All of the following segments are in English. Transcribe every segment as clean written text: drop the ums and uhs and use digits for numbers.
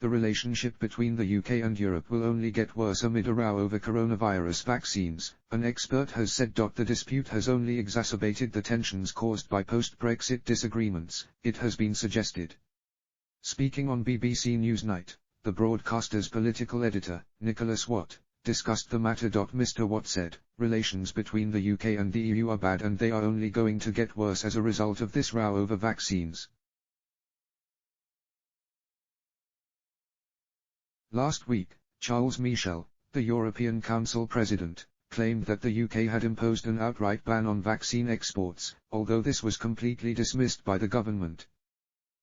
The relationship between the UK and Europe will only get worse amid a row over coronavirus vaccines, an expert has said. The dispute has only exacerbated the tensions caused by post-Brexit disagreements, it has been suggested. Speaking on BBC Newsnight, the broadcaster's political editor, Nicola discussed the matter. Mr. Watt said, relations between the UK and the EU are bad and they are only going to get worse as a result of this row over vaccines. Last week, Charles Michel, the European Council President, claimed that the UK had imposed an outright ban on vaccine exports, although this was completely dismissed by the government.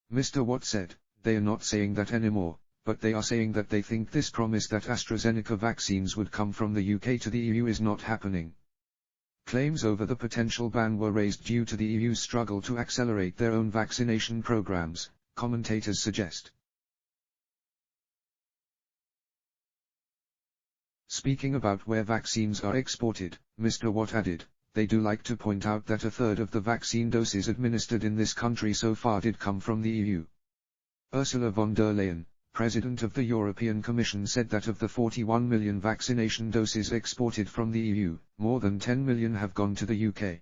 Mr. Watt said, they are not saying that anymore, but they are saying that they think this promise that AstraZeneca vaccines would come from the UK to the EU is not happening. Claims over the potential ban were raised due to the EU's struggle to accelerate their own vaccination programs, commentators suggest. Speaking about where vaccines are exported, Mr. Watt added, they do like to point out that a third of the vaccine doses administered in this country so far did come from the EU. Ursula von der Leyen, President of the European Commission, said that of the 41 million vaccination doses exported from the EU, more than 10 million have gone to the UK.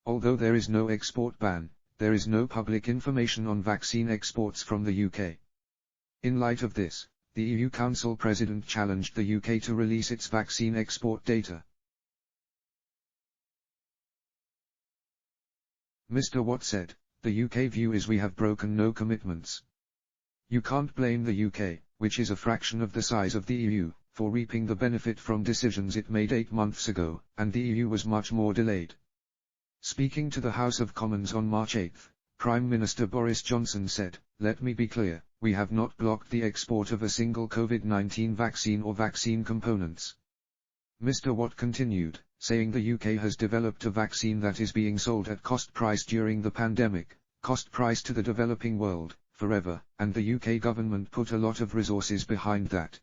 Although there is no export ban, there is no public information on vaccine exports from the UK. In light of this, the EU Council President challenged the UK to release its vaccine export data. Mr. Watt said, the UK view is we have broken no commitments. You can't blame the UK, which is a fraction of the size of the EU, for reaping the benefit from decisions it made 8 months ago, and the EU was much more delayed. Speaking to the House of Commons on March 8, Prime Minister Boris Johnson said, let me be clear, we have not blocked the export of a single COVID-19 vaccine or vaccine components. Mr. Watt continued, saying the UK has developed a vaccine that is being sold at cost price during the pandemic, cost price to the developing world, forever, and the UK government put a lot of resources behind that.